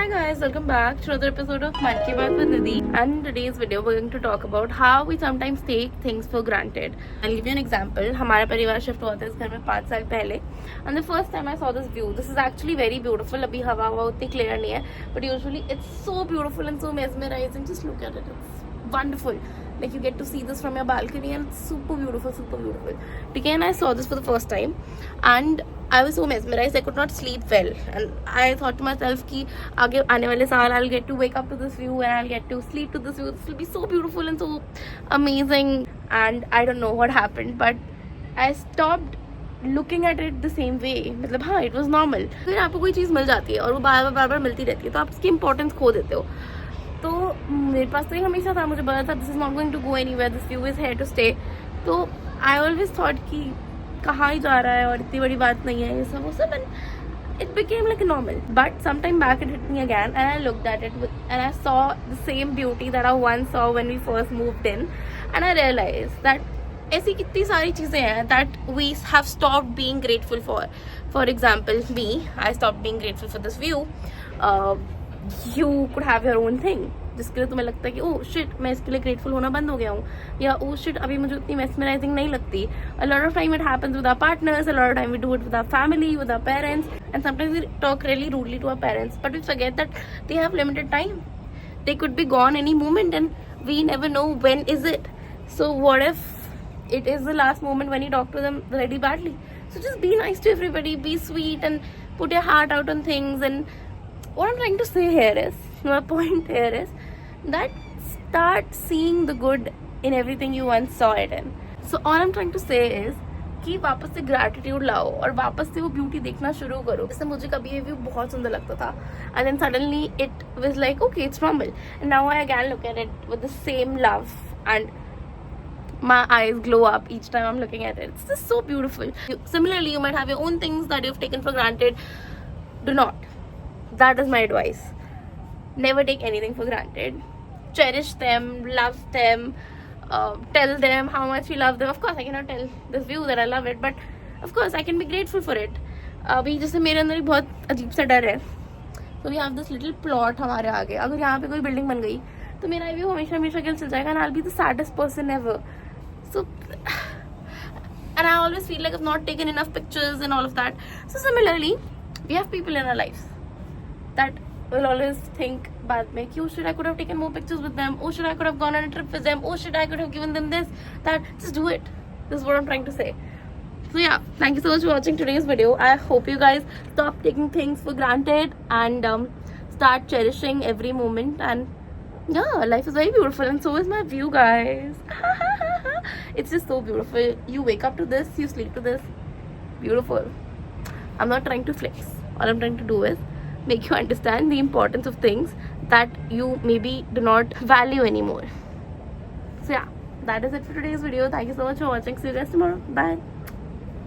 Hi guys, welcome back to another episode of Man Ki Baat with Nidhi. And in today's video, we're going to talk about how we sometimes take things for granted. I'll give you an example. हमारा परिवार shift हुआ था इस घर में 5 साल पहले. And the first time I saw this view, this is actually very beautiful. अभी हवा उतनी clear नहीं है, but usually it's so beautiful and so mesmerizing. Just look at it. It's wonderful. Like you get to see this from your balcony and it's super beautiful, super beautiful. Okay, and I saw this for the first time, and I was so mesmerized I could not sleep well, and I thought to myself कि आगे आने वाले साल I'll get to wake up to this view and I'll get to sleep to this view. This will be so beautiful and so amazing. And I don't know what happened, but I stopped looking at it the same way. मतलब हाँ, it was normal. फिर आपको कोई चीज़ मिल जाती है और वो बार बार मिलती रहती है तो आप उसकी इम्पोर्टेंस खो देते हो. तो मेरे पास तो ये हमेशा था, मुझे पता था this is not going to go anywhere, this view is here to stay. तो आई ऑलवेज थॉट कि कहाँ ही जा रहा है और इतनी बड़ी बात नहीं है ये सब वो सब. And it became like normal, but sometime back it hit me again and I looked at it and I saw the same beauty that I once saw when we first moved in, and I realized that ऐसी कितनी सारी चीज़ें हैं that we have stopped being grateful for. For example, me, I stopped being grateful for this view. You could have your own thing जिसके लिए तुम्हें लगता है कि ओह शिट मैं इसके लिए ग्रेटफुल होना बंद हो गया हूँ, या ओह शिट अभी मुझे उतनी मेस्मराइजिंग नहीं लगती. A lot of time it happens with our partners, a lot of time we do it with our family, with our parents, and sometimes we talk really rudely to our parents, but we forget that they have limited time. They could be gone any moment and we never know when is it. So what if it is the last moment when you talk to them really badly? So just be nice to everybody, be sweet and put your heart out on things. And what I'm trying to say here is, my point here is that start seeing the good in everything you once saw it in. So all I'm trying to say is कि वापस से gratitude लाओ और वापस से वो beauty देखना शुरू करो. जैसे मुझे कभी ये व्यू बहुत सुंदर लगता था and then suddenly it was like okay it's normal, and now I again look at it with the same love and my eyes glow up each time I'm looking at it. It's just so beautiful. Similarly, you might have your own things that you've taken for granted. Do not. That is my advice. Never take anything for granted. Cherish them, love them, tell them how much you love them. Of course, I cannot tell this view that I love it, but of course, I can be grateful for it. अभी जैसे मेरे अंदर एक बहुत अजीब सा डर है. So we have this little plot हमारे आगे. अगर यहाँ पे कोई बिल्डिंग बन गई तो मेरा व्यू हमेशा हमेशा गिर चल जाएगा and I'll be the saddest person ever. So and I always feel like I've not taken enough pictures and all of that. So similarly, we have people in our lives that will always think बाद में कि oh shit I could have taken more pictures with them, oh shit I could have gone on a trip with them, oh shit I could have given them this, that. Just do it. This is what I'm trying to say. So yeah, thank you so much for watching today's video. I hope you guys stop taking things for granted and start cherishing every moment. And yeah, life is very beautiful and so is my view, guys. It's just so beautiful. You wake up to this, you sleep to this. Beautiful. I'm not trying to flex. All I'm trying to do is make you understand the importance of things that you maybe do not value anymore. So yeah, that is it for today's video. Thank you so much for watching. See you guys tomorrow. Bye.